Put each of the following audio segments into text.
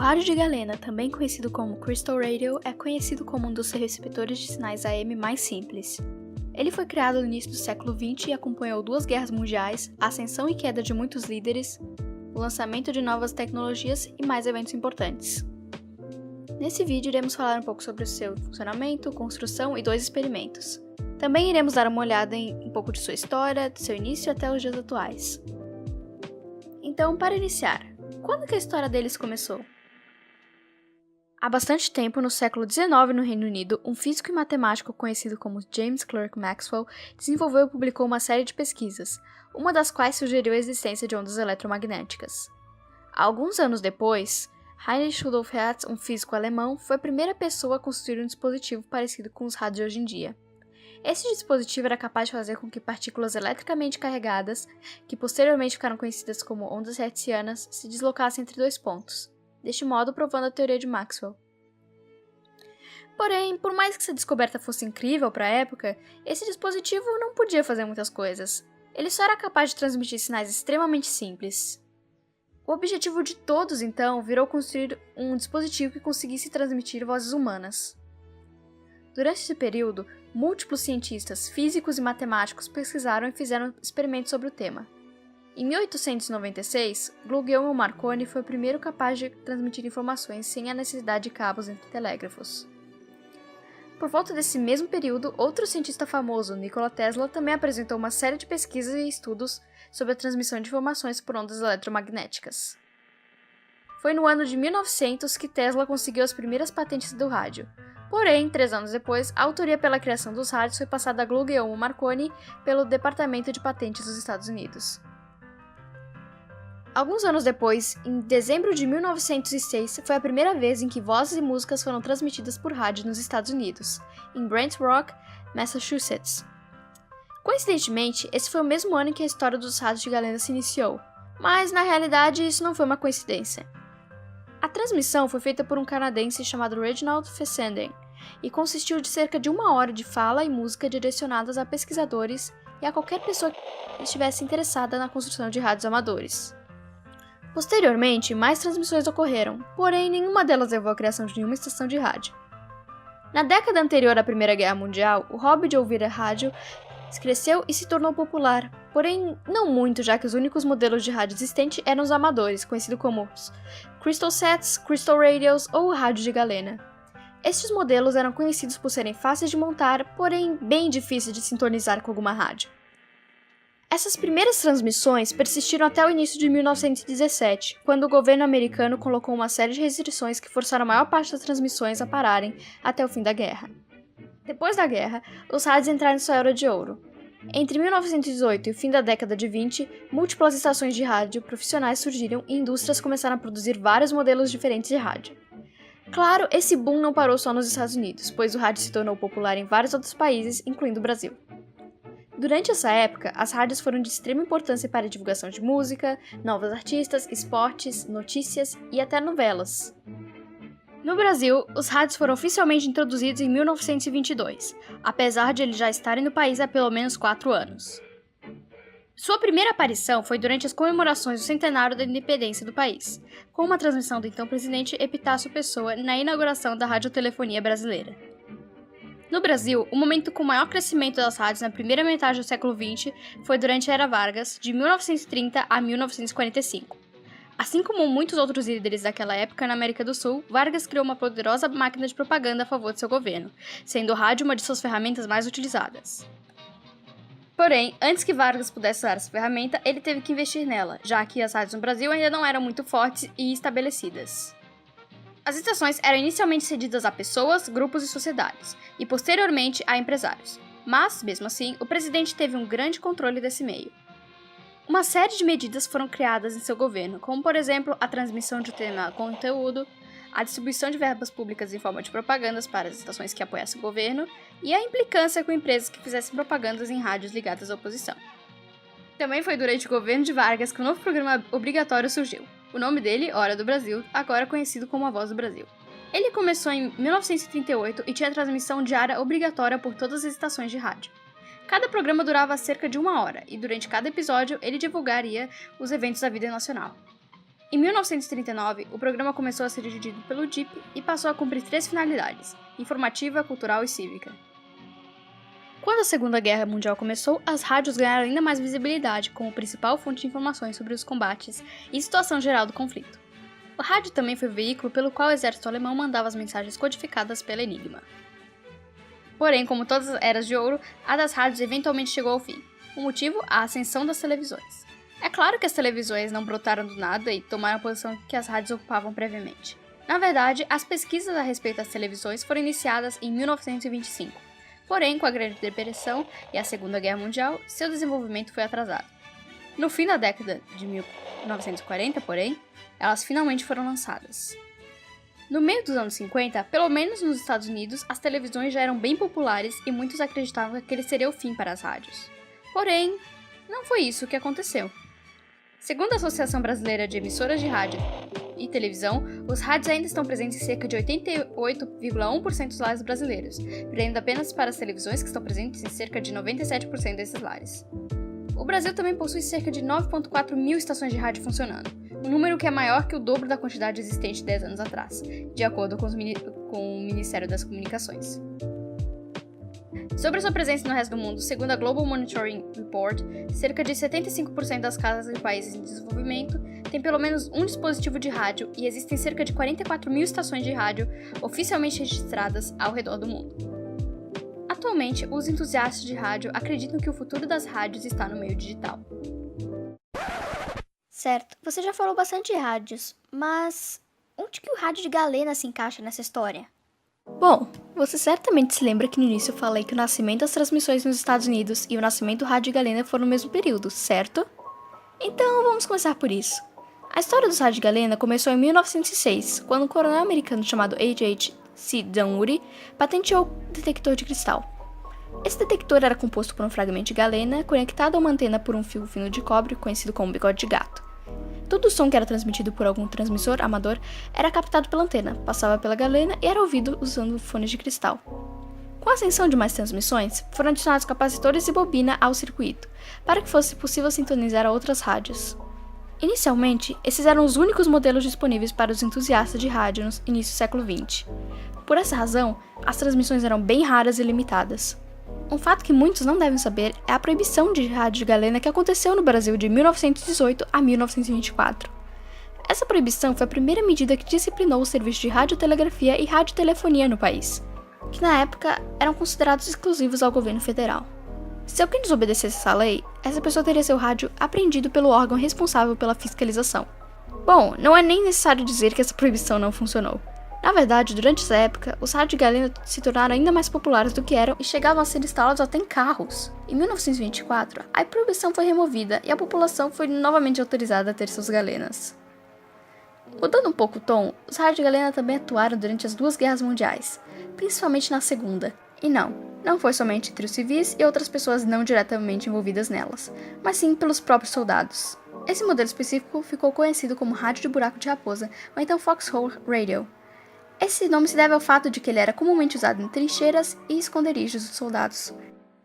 rádio de galena, também conhecido como Crystal Radio, é conhecido como um dos receptores de sinais AM mais simples. Ele foi criado no início do século XX e acompanhou 2 guerras mundiais, a ascensão e queda de muitos líderes, o lançamento de novas tecnologias e mais eventos importantes. Nesse vídeo iremos falar um pouco sobre o seu funcionamento, construção e 2 experimentos. Também iremos dar uma olhada em um pouco de sua história, de seu início até os dias atuais. Então, para iniciar, quando que a história deles começou? Há bastante tempo, no século XIX no Reino Unido, um físico e matemático conhecido como James Clerk Maxwell desenvolveu e publicou uma série de pesquisas, uma das quais sugeriu a existência de ondas eletromagnéticas. Alguns anos depois, Heinrich Rudolf Hertz, um físico alemão, foi a primeira pessoa a construir um dispositivo parecido com os rádios de hoje em dia. Esse dispositivo era capaz de fazer com que partículas eletricamente carregadas, que posteriormente ficaram conhecidas como ondas hertzianas, se deslocassem entre 2 pontos, deste modo provando a teoria de Maxwell. Porém, por mais que essa descoberta fosse incrível para a época, esse dispositivo não podia fazer muitas coisas. Ele só era capaz de transmitir sinais extremamente simples. O objetivo de todos, então, virou construir um dispositivo que conseguisse transmitir vozes humanas. Durante esse período, múltiplos cientistas, físicos e matemáticos pesquisaram e fizeram experimentos sobre o tema. Em 1896, Guglielmo Marconi foi o primeiro capaz de transmitir informações sem a necessidade de cabos entre telégrafos. Por volta desse mesmo período, outro cientista famoso, Nikola Tesla, também apresentou uma série de pesquisas e estudos sobre a transmissão de informações por ondas eletromagnéticas. Foi no ano de 1900 que Tesla conseguiu as primeiras patentes do rádio. Porém, 3 anos depois, a autoria pela criação dos rádios foi passada a Guglielmo Marconi pelo Departamento de Patentes dos Estados Unidos. Alguns anos depois, em dezembro de 1906, foi a primeira vez em que vozes e músicas foram transmitidas por rádio nos Estados Unidos, em Brant Rock, Massachusetts. Coincidentemente, esse foi o mesmo ano em que a história dos rádios de galena se iniciou, mas na realidade isso não foi uma coincidência. A transmissão foi feita por um canadense chamado Reginald Fessenden e consistiu de cerca de 1 hora de fala e música direcionadas a pesquisadores e a qualquer pessoa que estivesse interessada na construção de rádios amadores. Posteriormente, mais transmissões ocorreram, porém nenhuma delas levou à criação de nenhuma estação de rádio. Na década anterior à Primeira Guerra Mundial, o hobby de ouvir a rádio cresceu e se tornou popular, porém não muito, já que os únicos modelos de rádio existentes eram os amadores, conhecidos como Crystal Sets, Crystal Radios ou rádio de galena. Estes modelos eram conhecidos por serem fáceis de montar, porém bem difíceis de sintonizar com alguma rádio. Essas primeiras transmissões persistiram até o início de 1917, quando o governo americano colocou uma série de restrições que forçaram a maior parte das transmissões a pararem até o fim da guerra. Depois da guerra, os rádios entraram em sua era de ouro. Entre 1918 e o fim da década de 20, múltiplas estações de rádio profissionais surgiram e indústrias começaram a produzir vários modelos diferentes de rádio. Claro, esse boom não parou só nos Estados Unidos, pois o rádio se tornou popular em vários outros países, incluindo o Brasil. Durante essa época, as rádios foram de extrema importância para a divulgação de música, novos artistas, esportes, notícias e até novelas. No Brasil, os rádios foram oficialmente introduzidos em 1922, apesar de eles já estarem no país há pelo menos 4 anos. Sua primeira aparição foi durante as comemorações do centenário da independência do país, com uma transmissão do então presidente Epitácio Pessoa na inauguração da radiotelefonia brasileira. No Brasil, o momento com maior crescimento das rádios na primeira metade do século XX foi durante a Era Vargas, de 1930 a 1945. Assim como muitos outros líderes daquela época na América do Sul, Vargas criou uma poderosa máquina de propaganda a favor de seu governo, sendo o rádio uma de suas ferramentas mais utilizadas. Porém, antes que Vargas pudesse usar essa ferramenta, ele teve que investir nela, já que as rádios no Brasil ainda não eram muito fortes e estabelecidas. As estações eram inicialmente cedidas a pessoas, grupos e sociedades, e posteriormente a empresários. Mas, mesmo assim, o presidente teve um grande controle desse meio. Uma série de medidas foram criadas em seu governo, como por exemplo a transmissão de determinado conteúdo, a distribuição de verbas públicas em forma de propagandas para as estações que apoiassem o governo e a implicância com empresas que fizessem propagandas em rádios ligadas à oposição. Também foi durante o governo de Vargas que um novo programa obrigatório surgiu. O nome dele, Hora do Brasil, agora conhecido como A Voz do Brasil. Ele começou em 1938 e tinha transmissão diária obrigatória por todas as estações de rádio. Cada programa durava cerca de 1 hora, e durante cada episódio ele divulgaria os eventos da vida nacional. Em 1939, o programa começou a ser dirigido pelo DIP e passou a cumprir 3 finalidades: informativa, cultural e cívica. Quando a Segunda Guerra Mundial começou, as rádios ganharam ainda mais visibilidade como principal fonte de informações sobre os combates e situação geral do conflito. O rádio também foi o veículo pelo qual o exército alemão mandava as mensagens codificadas pela Enigma. Porém, como todas as eras de ouro, a das rádios eventualmente chegou ao fim. O motivo? A ascensão das televisões. É claro que as televisões não brotaram do nada e tomaram a posição que as rádios ocupavam previamente. Na verdade, as pesquisas a respeito das televisões foram iniciadas em 1925. Porém, com a Grande Depressão e a Segunda Guerra Mundial, seu desenvolvimento foi atrasado. No fim da década de 1940, porém, elas finalmente foram lançadas. No meio dos anos 50, pelo menos nos Estados Unidos, as televisões já eram bem populares e muitos acreditavam que aquele seria o fim para as rádios. Porém, não foi isso que aconteceu. Segundo a Associação Brasileira de Emissoras de Rádio e Televisão, os rádios ainda estão presentes em cerca de 88,1% dos lares brasileiros, perdendo apenas para as televisões que estão presentes em cerca de 97% desses lares. O Brasil também possui cerca de 9,4 mil estações de rádio funcionando, um número que é maior que o dobro da quantidade existente 10 anos atrás, de acordo com o Ministério das Comunicações. Sobre sua presença no resto do mundo, segundo a Global Monitoring Report, cerca de 75% das casas de países em desenvolvimento têm pelo menos um dispositivo de rádio e existem cerca de 44 mil estações de rádio oficialmente registradas ao redor do mundo. Atualmente, os entusiastas de rádio acreditam que o futuro das rádios está no meio digital. Certo, você já falou bastante de rádios, mas onde que o rádio de Galena se encaixa nessa história? Bom, você certamente se lembra que no início eu falei que o nascimento das transmissões nos Estados Unidos e o nascimento do rádio de Galena foram no mesmo período, certo? Então vamos começar por isso. A história dos rádios de Galena começou em 1906, quando um coronel americano chamado H.H.C. Dunwoody patenteou o detector de cristal. Esse detector era composto por um fragmento de galena conectado a uma antena por um fio fino de cobre conhecido como bigode de gato. Todo o som que era transmitido por algum transmissor amador era captado pela antena, passava pela galena e era ouvido usando fones de cristal. Com a ascensão de mais transmissões, foram adicionados capacitores e bobina ao circuito, para que fosse possível sintonizar a outras rádios. Inicialmente, esses eram os únicos modelos disponíveis para os entusiastas de rádio no início do século XX. Por essa razão, as transmissões eram bem raras e limitadas. Um fato que muitos não devem saber é a proibição de rádio de galena que aconteceu no Brasil de 1918 a 1924. Essa proibição foi a primeira medida que disciplinou o serviço de radiotelegrafia e radiotelefonia no país, que na época eram considerados exclusivos ao governo federal. Se alguém desobedecesse essa lei, essa pessoa teria seu rádio apreendido pelo órgão responsável pela fiscalização. Bom, não é nem necessário dizer que essa proibição não funcionou. Na verdade, durante essa época, os rádios de galena se tornaram ainda mais populares do que eram e chegavam a ser instalados até em carros. Em 1924, a proibição foi removida e a população foi novamente autorizada a ter suas galenas. Mudando um pouco o tom, os rádios de galena também atuaram durante as 2 guerras mundiais, principalmente na Segunda. E não foi somente entre os civis e outras pessoas não diretamente envolvidas nelas, mas sim pelos próprios soldados. Esse modelo específico ficou conhecido como rádio de buraco de raposa, ou então Foxhole Radio. Esse nome se deve ao fato de que ele era comumente usado em trincheiras e esconderijos dos soldados.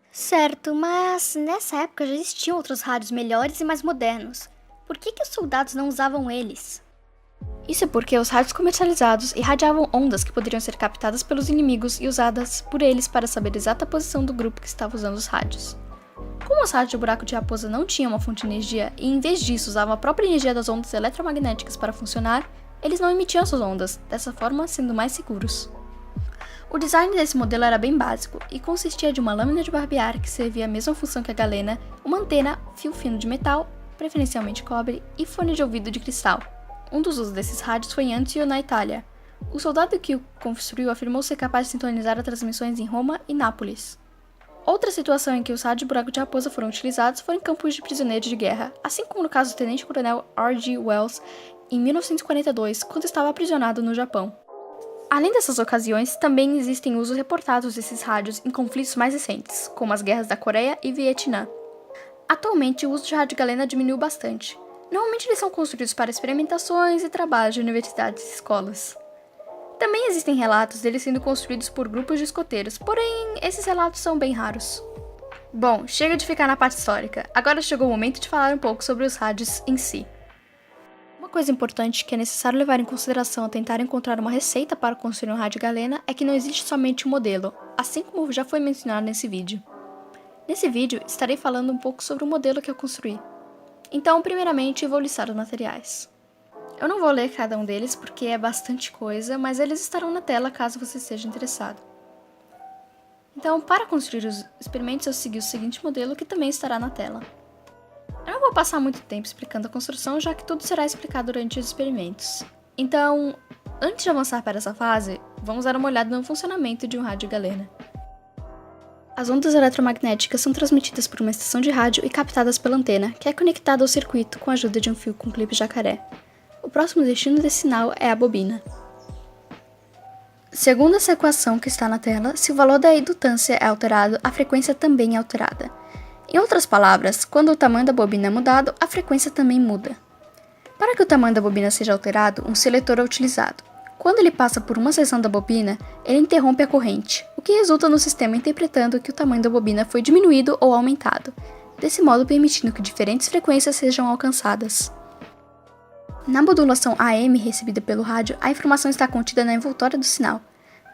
Certo, mas nessa época já existiam outros rádios melhores e mais modernos. Por que os soldados não usavam eles? Isso é porque os rádios comercializados irradiavam ondas que poderiam ser captadas pelos inimigos e usadas por eles para saber a exata posição do grupo que estava usando os rádios. Como os rádios de buraco de raposa não tinham uma fonte de energia e em vez disso usavam a própria energia das ondas eletromagnéticas para funcionar, eles não emitiam essas ondas, dessa forma sendo mais seguros. O design desse modelo era bem básico e consistia de uma lâmina de barbear que servia a mesma função que a galena, uma antena, fio fino de metal, preferencialmente cobre, e fone de ouvido de cristal. Um dos usos desses rádios foi em Anzio, na Itália. O soldado que o construiu afirmou ser capaz de sintonizar as transmissões em Roma e Nápoles. Outra situação em que os rádios de buraco de raposa foram utilizados foi em campos de prisioneiros de guerra, assim como no caso do tenente-coronel R.G. Wells em 1942, quando estava aprisionado no Japão. Além dessas ocasiões, também existem usos reportados desses rádios em conflitos mais recentes, como as guerras da Coreia e Vietnã. Atualmente, o uso de rádio galena diminuiu bastante. Normalmente eles são construídos para experimentações e trabalhos de universidades e escolas. Também existem relatos deles sendo construídos por grupos de escoteiros, porém, esses relatos são bem raros. Bom, chega de ficar na parte histórica, agora chegou o momento de falar um pouco sobre os rádios em si. Uma coisa importante que é necessário levar em consideração ao tentar encontrar uma receita para construir um rádio galena é que não existe somente um modelo, assim como já foi mencionado nesse vídeo. Nesse vídeo, estarei falando um pouco sobre o modelo que eu construí. Então, primeiramente, vou listar os materiais. Eu não vou ler cada um deles porque é bastante coisa, mas eles estarão na tela caso você esteja interessado. Então, para construir os experimentos, eu segui o seguinte modelo que também estará na tela. Eu não vou passar muito tempo explicando a construção, já que tudo será explicado durante os experimentos. Então, antes de avançar para essa fase, vamos dar uma olhada no funcionamento de um rádio galena. As ondas eletromagnéticas são transmitidas por uma estação de rádio e captadas pela antena, que é conectada ao circuito com a ajuda de um fio com clipe jacaré. O próximo destino desse sinal é a bobina. Segundo essa equação que está na tela, se o valor da indutância é alterado, a frequência também é alterada. Em outras palavras, quando o tamanho da bobina é mudado, a frequência também muda. Para que o tamanho da bobina seja alterado, um seletor é utilizado. Quando ele passa por uma seção da bobina, ele interrompe a corrente, o que resulta no sistema interpretando que o tamanho da bobina foi diminuído ou aumentado, desse modo permitindo que diferentes frequências sejam alcançadas. Na modulação AM recebida pelo rádio, a informação está contida na envoltória do sinal.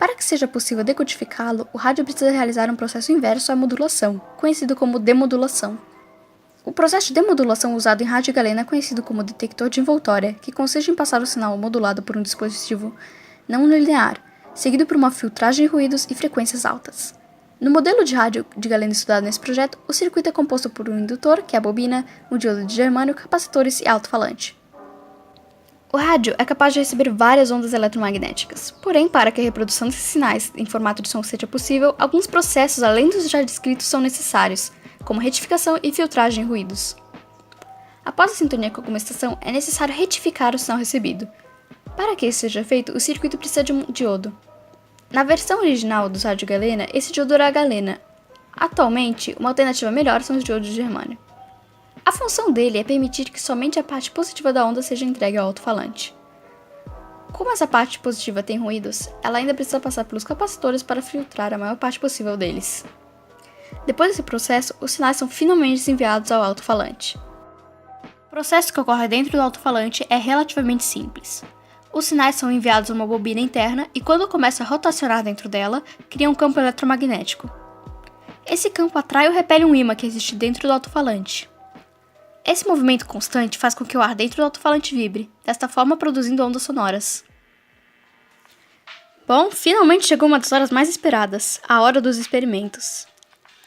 Para que seja possível decodificá-lo, o rádio precisa realizar um processo inverso à modulação, conhecido como demodulação. O processo de demodulação usado em rádio galena é conhecido como detector de envoltória, que consiste em passar o sinal modulado por um dispositivo não linear, seguido por uma filtragem de ruídos e frequências altas. No modelo de rádio de galena estudado nesse projeto, o circuito é composto por um indutor, que é a bobina, um diodo de germânio, capacitores e alto-falante. O rádio é capaz de receber várias ondas eletromagnéticas, porém, para que a reprodução desses sinais em formato de som seja possível, alguns processos além dos já descritos são necessários, como retificação e filtragem de ruídos. Após a sintonia com alguma estação, é necessário retificar o sinal recebido. Para que isso seja feito, o circuito precisa de um diodo. Na versão original do rádio galena, esse diodo era a galena. Atualmente, uma alternativa melhor são os diodos de germânio. A função dele é permitir que somente a parte positiva da onda seja entregue ao alto-falante. Como essa parte positiva tem ruídos, ela ainda precisa passar pelos capacitores para filtrar a maior parte possível deles. Depois desse processo, os sinais são finalmente enviados ao alto-falante. O processo que ocorre dentro do alto-falante é relativamente simples. Os sinais são enviados a uma bobina interna e, quando começa a rotacionar dentro dela, cria um campo eletromagnético. Esse campo atrai ou repele um ímã que existe dentro do alto-falante. Esse movimento constante faz com que o ar dentro do alto-falante vibre, desta forma produzindo ondas sonoras. Bom, finalmente chegou uma das horas mais esperadas, a hora dos experimentos.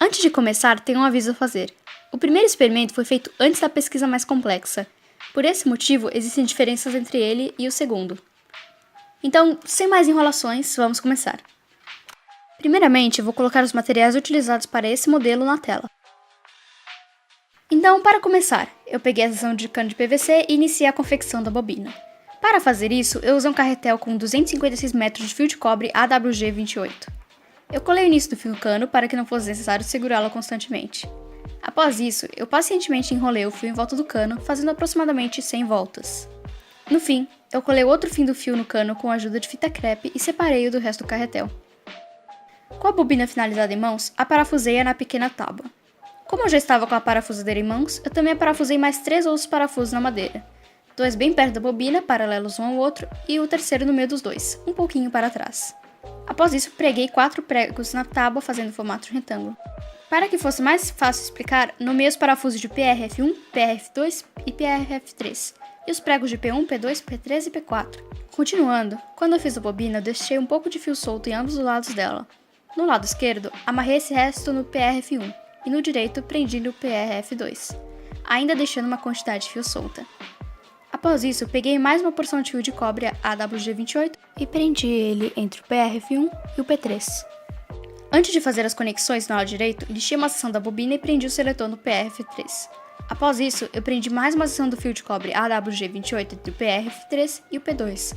Antes de começar, tenho um aviso a fazer. O primeiro experimento foi feito antes da pesquisa mais complexa. Por esse motivo, existem diferenças entre ele e o segundo. Então, sem mais enrolações, vamos começar. Primeiramente, vou colocar os materiais utilizados para esse modelo na tela. Então, para começar, eu peguei a seção de cano de PVC e iniciei a confecção da bobina. Para fazer isso, eu usei um carretel com 256 metros de fio de cobre AWG28. Eu colei o início do fio no cano para que não fosse necessário segurá-lo constantemente. Após isso, eu pacientemente enrolei o fio em volta do cano, fazendo aproximadamente 100 voltas. No fim, eu colei o outro fim do fio no cano com a ajuda de fita crepe e separei-o do resto do carretel. Com a bobina finalizada em mãos, a parafusei-a na pequena tábua. Como eu já estava com a parafusadeira em mãos, eu também parafusei mais 3 outros parafusos na madeira. 2 bem perto da bobina, paralelos um ao outro, e o terceiro no meio dos dois, um pouquinho para trás. Após isso, preguei 4 pregos na tábua fazendo formato de retângulo. Para que fosse mais fácil explicar, nomeei os parafusos de PRF1, PRF2 e PRF3, e os pregos de P1, P2, P3 e P4. Continuando, quando eu fiz a bobina, eu deixei um pouco de fio solto em ambos os lados dela. No lado esquerdo, amarrei esse resto no PRF1, e no direito prendi no PRF2, ainda deixando uma quantidade de fio solta. Após isso, peguei mais uma porção de fio de cobre AWG28 e prendi ele entre o PRF1 e o P3. Antes de fazer as conexões no lado direito, lixei uma seção da bobina e prendi o seletor no PRF3. Após isso, eu prendi mais uma seção do fio de cobre AWG28 entre o PRF3 e o P2.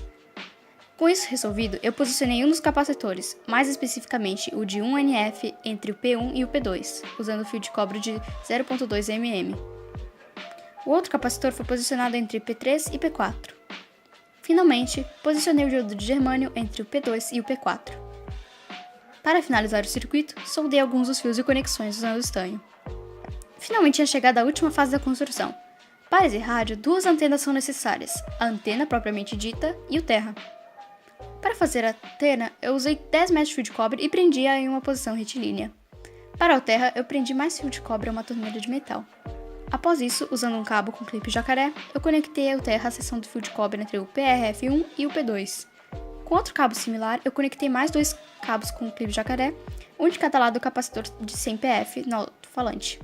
Com isso resolvido, eu posicionei um dos capacitores, mais especificamente o de 1NF, entre o P1 e o P2, usando o fio de cobre de 0.2 mm. O outro capacitor foi posicionado entre P3 e P4. Finalmente, posicionei o diodo de germânio entre o P2 e o P4. Para finalizar o circuito, soldei alguns dos fios e conexões usando estanho. Finalmente tinha chegado à última fase da construção. Para esse rádio, 2 antenas são necessárias, a antena propriamente dita e o terra. Para fazer a antena, eu usei 10 metros de fio de cobre e prendi-a em uma posição retilínea. Para o terra, eu prendi mais fio de cobre a uma torneira de metal. Após isso, usando um cabo com clipe jacaré, eu conectei ao terra a seção do fio de cobre entre o PRF1 e o P2. Com outro cabo similar, eu conectei mais 2 cabos com clipe jacaré, um de cada lado do capacitor de 100 PF no alto-falante.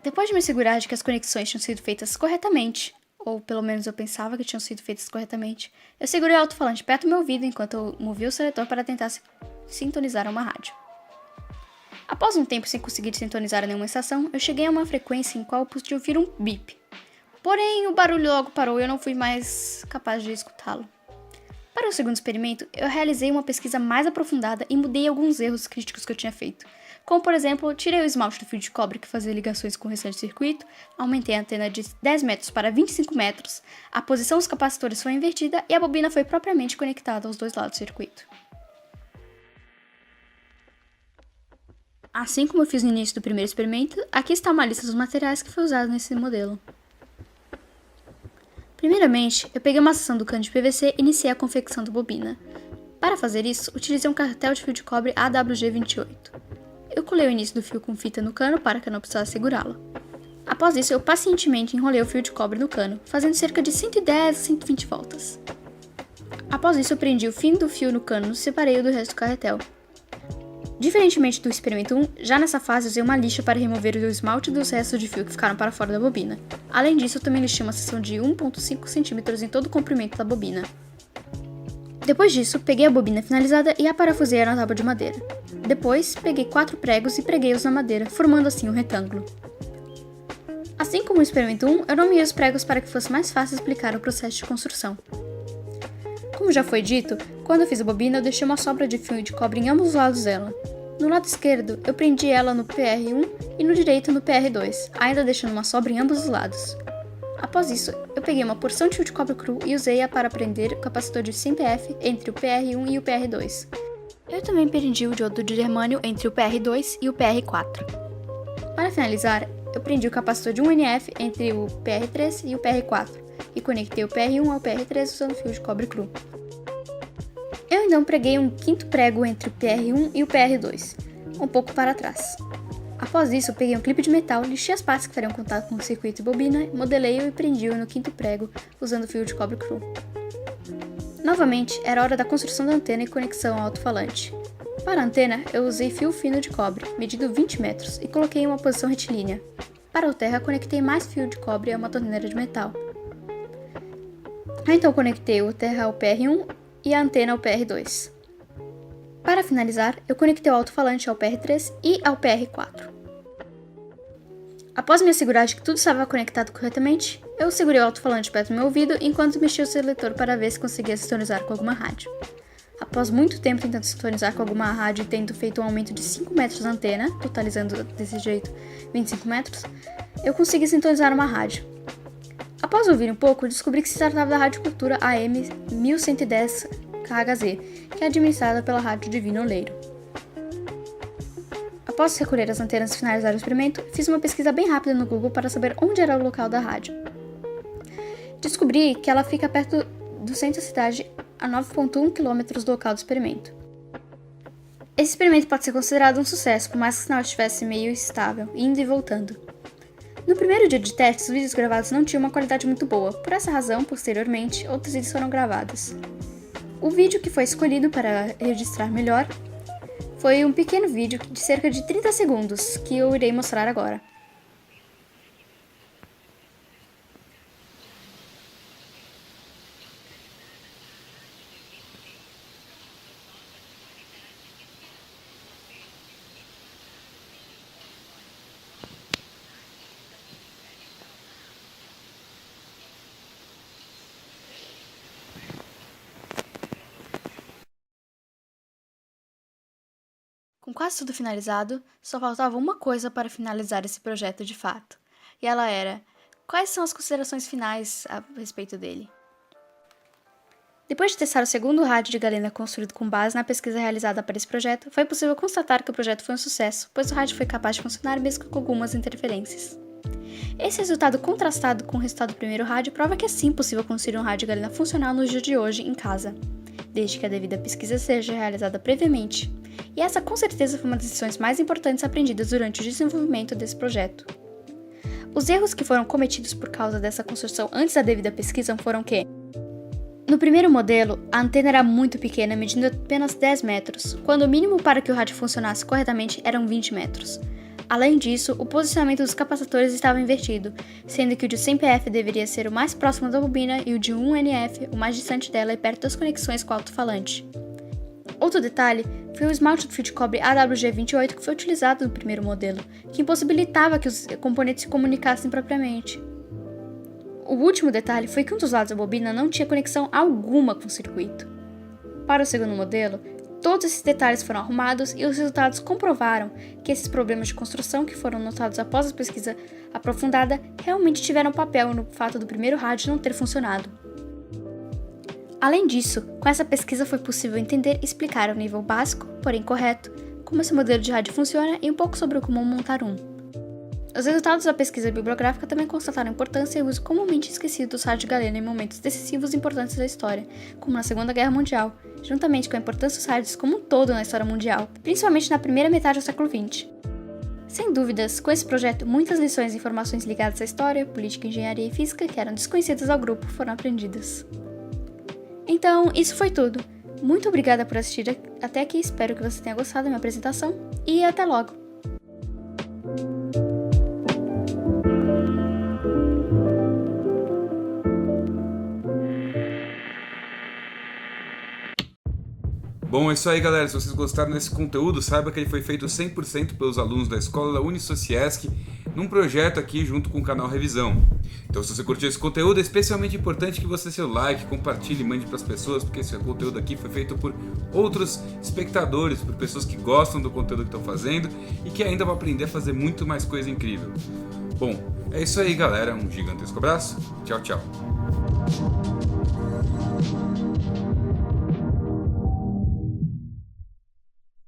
Depois de me assegurar de que as conexões tinham sido feitas corretamente, ou pelo menos eu pensava que tinham sido feitas corretamente, eu segurei o alto-falante perto do meu ouvido enquanto eu movia o seletor para tentar sintonizar uma rádio. Após um tempo sem conseguir sintonizar nenhuma estação, eu cheguei a uma frequência em qual eu pude ouvir um bip. Porém, o barulho logo parou e eu não fui mais capaz de escutá-lo. Para o segundo experimento, eu realizei uma pesquisa mais aprofundada e mudei alguns erros críticos que eu tinha feito. Como, por exemplo, tirei o esmalte do fio de cobre que fazia ligações com o restante do circuito, aumentei a antena de 10 metros para 25 metros, a posição dos capacitores foi invertida e a bobina foi propriamente conectada aos 2 lados do circuito. Assim como eu fiz no início do primeiro experimento, aqui está uma lista dos materiais que foi usado nesse modelo. Primeiramente, eu peguei uma seção do cano de PVC e iniciei a confecção da bobina. Para fazer isso, utilizei um carretel de fio de cobre AWG28. Eu colei o início do fio com fita no cano para que eu não precisasse segurá-lo. Após isso, eu pacientemente enrolei o fio de cobre no cano, fazendo cerca de 110 a 120 voltas. Após isso, eu prendi o fim do fio no cano e separei-o do resto do carretel. Diferentemente do experimento 1, já nessa fase usei uma lixa para remover o esmalte dos restos de fio que ficaram para fora da bobina. Além disso, eu também lixei uma seção de 1,5 cm em todo o comprimento da bobina. Depois disso, peguei a bobina finalizada e a parafusei na tábua de madeira. Depois, peguei 4 pregos e preguei-os na madeira, formando assim um retângulo. Assim como no experimento 1, eu nomeei os pregos para que fosse mais fácil explicar o processo de construção. Como já foi dito, quando eu fiz a bobina, eu deixei uma sobra de fio de cobre em ambos os lados dela. No lado esquerdo, eu prendi ela no PR1 e no direito no PR2, ainda deixando uma sobra em ambos os lados. Após isso, eu peguei uma porção de fio de cobre cru e usei-a para prender o capacitor de 100 PF entre o PR1 e o PR2. Eu também prendi o diodo de germânio entre o PR2 e o PR4. Para finalizar, eu prendi o capacitor de 1 NF entre o PR3 e o PR4 e conectei o PR1 ao PR3 usando fio de cobre cru. Eu então preguei um 5º prego entre o PR1 e o PR2, um pouco para trás. Após isso, eu peguei um clipe de metal, lixei as partes que fariam contato com o circuito e bobina, modelei-o e prendi-o no 5º prego usando fio de cobre cru. Novamente, era hora da construção da antena e conexão ao alto-falante. Para a antena, eu usei fio fino de cobre, medido 20 metros, e coloquei em uma posição retilínea. Para o terra, conectei mais fio de cobre a uma torneira de metal. Eu então conectei o terra ao PR1 e a antena ao PR2. Para finalizar, eu conectei o alto-falante ao PR3 e ao PR4. Após me assegurar de que tudo estava conectado corretamente, eu segurei o alto-falante perto do meu ouvido enquanto mexia o seletor para ver se conseguia sintonizar com alguma rádio. Após muito tempo tentando sintonizar com alguma rádio e tendo feito um aumento de 5 metros na antena, totalizando desse jeito 25 metros, eu consegui sintonizar uma rádio. Após ouvir um pouco, descobri que se tratava da Rádio Cultura AM 1110 KHZ, que é administrada pela Rádio Divino Oleiro. Após recolher as antenas e finalizar o experimento, fiz uma pesquisa bem rápida no Google para saber onde era o local da rádio. Descobri que ela fica perto do centro da cidade, a 9,1 km do local do experimento. Esse experimento pode ser considerado um sucesso, por mais que o sinal estivesse meio instável, indo e voltando. No primeiro dia de testes, os vídeos gravados não tinham uma qualidade muito boa, por essa razão, posteriormente, outros vídeos foram gravados. O vídeo que foi escolhido para registrar melhor foi um pequeno vídeo de cerca de 30 segundos, que eu irei mostrar agora. Com quase tudo finalizado, só faltava uma coisa para finalizar esse projeto de fato. E ela era: quais são as considerações finais a respeito dele? Depois de testar o segundo rádio de galena construído com base na pesquisa realizada para esse projeto, foi possível constatar que o projeto foi um sucesso, pois o rádio foi capaz de funcionar mesmo com algumas interferências. Esse resultado contrastado com o resultado do primeiro rádio prova que é sim possível construir um rádio galena funcional nos dias de hoje em casa, desde que a devida pesquisa seja realizada previamente. E essa com certeza foi uma das lições mais importantes aprendidas durante o desenvolvimento desse projeto. Os erros que foram cometidos por causa dessa construção antes da devida pesquisa foram que, no primeiro modelo, a antena era muito pequena, medindo apenas 10 metros, quando o mínimo para que o rádio funcionasse corretamente eram 20 metros. Além disso, o posicionamento dos capacitores estava invertido, sendo que o de 100 pf deveria ser o mais próximo da bobina e o de 1 NF o mais distante dela e perto das conexões com o alto-falante. Outro detalhe foi o esmalte do fio de cobre AWG28 que foi utilizado no primeiro modelo, que impossibilitava que os componentes se comunicassem propriamente. O último detalhe foi que um dos lados da bobina não tinha conexão alguma com o circuito. Para o segundo modelo, todos esses detalhes foram arrumados e os resultados comprovaram que esses problemas de construção que foram notados após a pesquisa aprofundada realmente tiveram papel no fato do primeiro rádio não ter funcionado. Além disso, com essa pesquisa foi possível entender e explicar ao nível básico, porém correto, como esse modelo de rádio funciona e um pouco sobre como montar um. Os resultados da pesquisa bibliográfica também constataram a importância e o uso comumente esquecido dos rádios galena em momentos decisivos e importantes da história, como na Segunda Guerra Mundial, juntamente com a importância dos rádios como um todo na história mundial, principalmente na primeira metade do século XX. Sem dúvidas, com esse projeto, muitas lições e informações ligadas à história, política, engenharia e física que eram desconhecidas ao grupo foram aprendidas. Então, isso foi tudo. Muito obrigada por assistir até aqui, espero que você tenha gostado da minha apresentação e até logo! Bom, é isso aí, galera. Se vocês gostaram desse conteúdo, saiba que ele foi feito 100% pelos alunos da escola Unisociesc, num projeto aqui junto com o canal Revisão. Então, se você curtiu esse conteúdo, é especialmente importante que você dê seu like, compartilhe e mande para as pessoas, porque esse conteúdo aqui foi feito por outros espectadores, por pessoas que gostam do conteúdo que estão fazendo e que ainda vão aprender a fazer muito mais coisa incrível. Bom, é isso aí, galera. Um gigantesco abraço. Tchau, tchau.